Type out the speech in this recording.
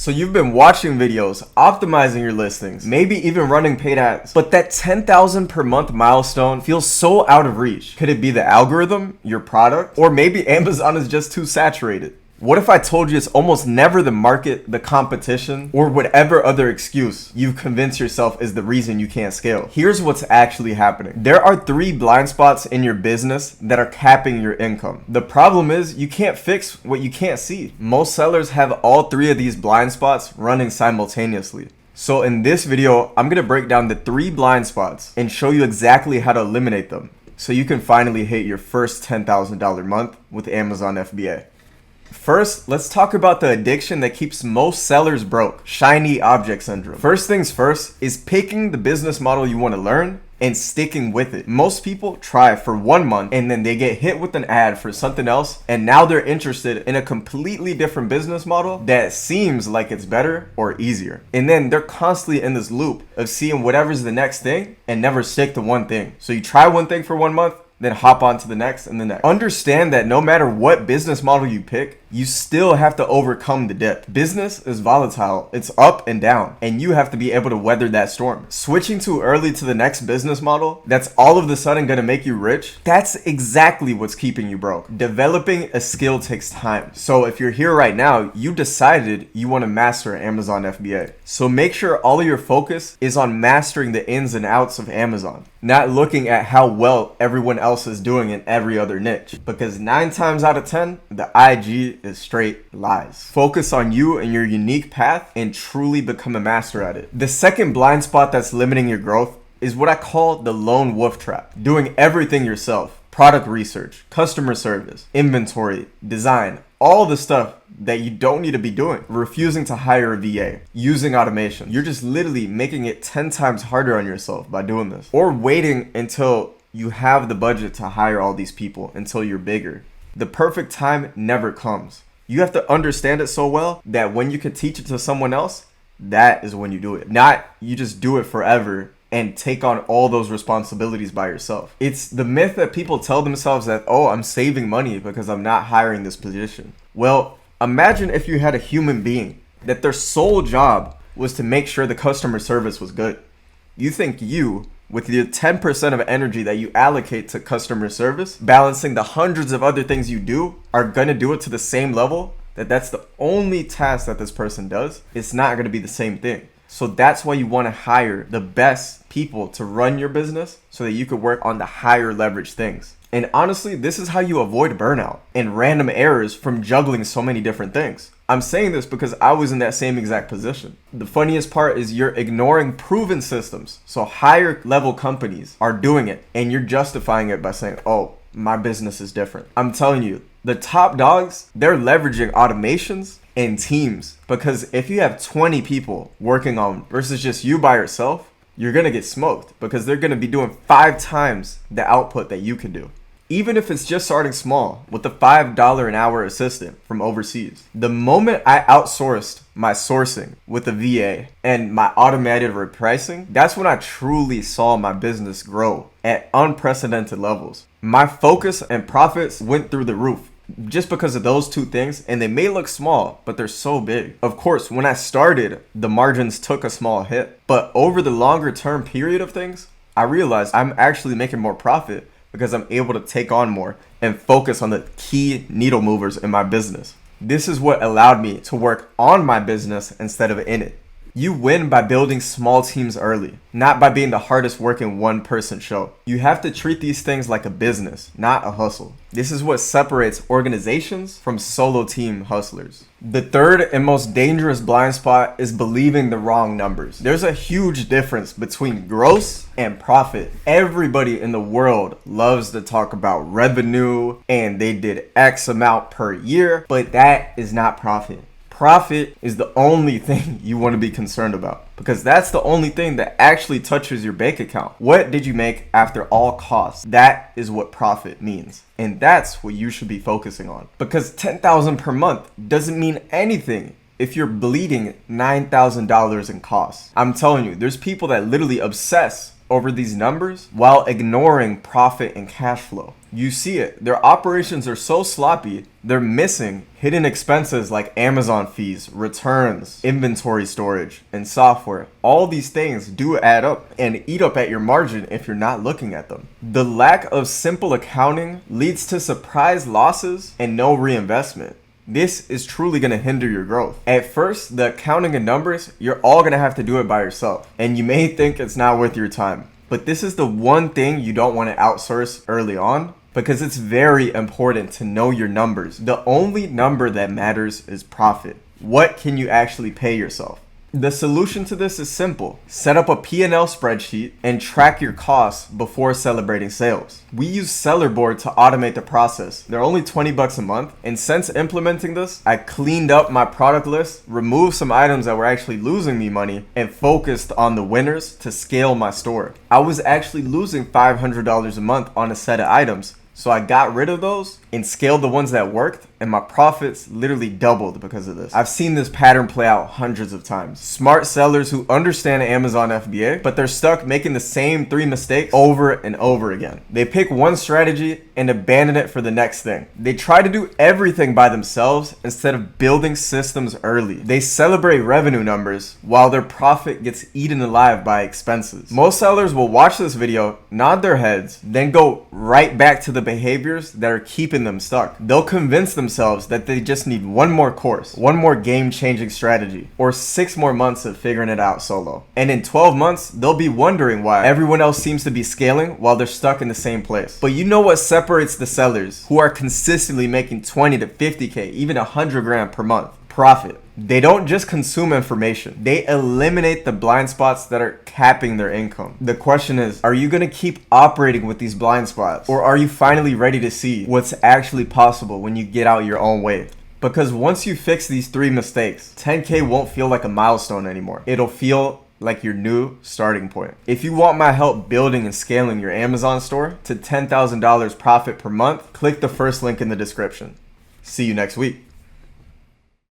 So you've been watching videos, optimizing your listings, maybe even running paid ads, but that 10,000 per month milestone feels so out of reach. Could it be the algorithm, your product, or maybe Amazon is just too saturated? What if I told you it's almost never the market, the competition, or whatever other excuse you've convinced yourself is the reason you can't scale? Here's what's actually happening. There are 3 blind spots in your business that are capping your income. The problem is you can't fix what you can't see. Most sellers have all 3 of these blind spots running simultaneously. So in this video, I'm gonna break down the 3 blind spots and show you exactly how to eliminate them so you can finally hit your first $10,000 month with Amazon FBA. First, let's talk about the addiction that keeps most sellers broke, shiny object syndrome. First things first is picking the business model you want to learn and sticking with it. Most people try for 1 month and then they get hit with an ad for something else, and now they're interested in a completely different business model that seems like it's better or easier. And then they're constantly in this loop of seeing whatever's the next thing and never stick to one thing. So you try one thing for 1 month, then hop on to the next and the next. Understand that no matter what business model you pick, you still have to overcome the dip. Business is volatile, it's up and down, and you have to be able to weather that storm. Switching too early to the next business model that's all of a sudden gonna make you rich, that's exactly what's keeping you broke. Developing a skill takes time. So if you're here right now, you decided you wanna master Amazon FBA. So make sure all of your focus is on mastering the ins and outs of Amazon, not looking at how well everyone else is doing in every other niche. Because 9 times out of 10, the IG is straight lies. Focus on you and your unique path and truly become a master at it. The second blind spot that's limiting your growth is what I call the lone wolf trap. Doing everything yourself. Product research, customer service, inventory, design, all the stuff that you don't need to be doing. Refusing to hire a VA, using automation. You're just literally making it 10 times harder on yourself by doing this. Or waiting until you have the budget to hire all these people until you're bigger. The perfect time never comes. You have to understand it so well that when you can teach it to someone else, that is when you do it. Not you just do it forever and take on all those responsibilities by yourself. It's the myth that people tell themselves that, oh, I'm saving money because I'm not hiring this position. Well, imagine if you had a human being that their sole job was to make sure the customer service was good. You think you, with the 10% of energy that you allocate to customer service, balancing the hundreds of other things you do, are gonna do it to the same level? That's the only task that this person does? It's not gonna be the same thing. So that's why you wanna hire the best people to run your business so that you could work on the higher leverage things. And honestly, this is how you avoid burnout and random errors from juggling so many different things. I'm saying this because I was in that same exact position. The funniest part is you're ignoring proven systems. So higher level companies are doing it and you're justifying it by saying, oh, my business is different. I'm telling you, the top dogs, they're leveraging automations and teams, because if you have 20 people working on versus just you by yourself, you're gonna get smoked because they're gonna be doing 5 times the output that you can do. Even if it's just starting small with the $5 an hour assistant from overseas. The moment I outsourced my sourcing with a VA and my automated repricing, that's when I truly saw my business grow at unprecedented levels. My focus and profits went through the roof just because of those 2 things, and they may look small, but they're so big. Of course, when I started, the margins took a small hit, but over the longer term period of things, I realized I'm actually making more profit because I'm able to take on more and focus on the key needle movers in my business. This is what allowed me to work on my business instead of in it. You win by building small teams early, not by being the hardest working 1-person show. You have to treat these things like a business, not a hustle. This is what separates organizations from solo team hustlers. The third and most dangerous blind spot is believing the wrong numbers. There's a huge difference between gross and profit. Everybody in the world loves to talk about revenue and they did X amount per year, but that is not profit. Profit is the only thing you want to be concerned about because that's the only thing that actually touches your bank account. What did you make after all costs? That is what profit means. And that's what you should be focusing on, because $10,000 per month doesn't mean anything if you're bleeding $9,000 in costs. I'm telling you, there's people that literally obsess over these numbers while ignoring profit and cash flow. You see it. Their operations are so sloppy, they're missing hidden expenses like Amazon fees, returns, inventory storage, and software. All these things do add up and eat up at your margin if you're not looking at them. The lack of simple accounting leads to surprise losses and no reinvestment. This is truly going to hinder your growth. At first, the accounting and numbers, you're all going to have to do it by yourself. And you may think it's not worth your time. But this is the one thing you don't want to outsource early on, because it's very important to know your numbers. The only number that matters is profit. What can you actually pay yourself? The solution to this is simple. Set up a P&L spreadsheet and track your costs before celebrating sales. We use Sellerboard to automate the process. They're only $20 a month, and since implementing this, I cleaned up my product list, removed some items that were actually losing me money, and focused on the winners to scale my store. I was actually losing $500 a month on a set of items, so I got rid of those and scaled the ones that worked, and my profits literally doubled because of this. I've seen this pattern play out hundreds of times. Smart sellers who understand Amazon FBA, but they're stuck making the same 3 mistakes over and over again. They pick one strategy and abandon it for the next thing. They try to do everything by themselves instead of building systems early. They celebrate revenue numbers while their profit gets eaten alive by expenses. Most sellers will watch this video, nod their heads, then go right back to the behaviors that are keeping them stuck. They'll convince themselves that they just need one more course, one more game-changing strategy, or 6 more months of figuring it out solo. And in 12 months, they'll be wondering why everyone else seems to be scaling while they're stuck in the same place. But you know what separates the sellers who are consistently making 20 to 50K, even 100 grand per month profit? They don't just consume information. They eliminate the blind spots that are capping their income. The question is, are you going to keep operating with these blind spots? Or are you finally ready to see what's actually possible when you get out your own way? Because once you fix these 3 mistakes, 10K won't feel like a milestone anymore. It'll feel like your new starting point. If you want my help building and scaling your Amazon store to $10,000 profit per month, click the first link in the description. See you next week.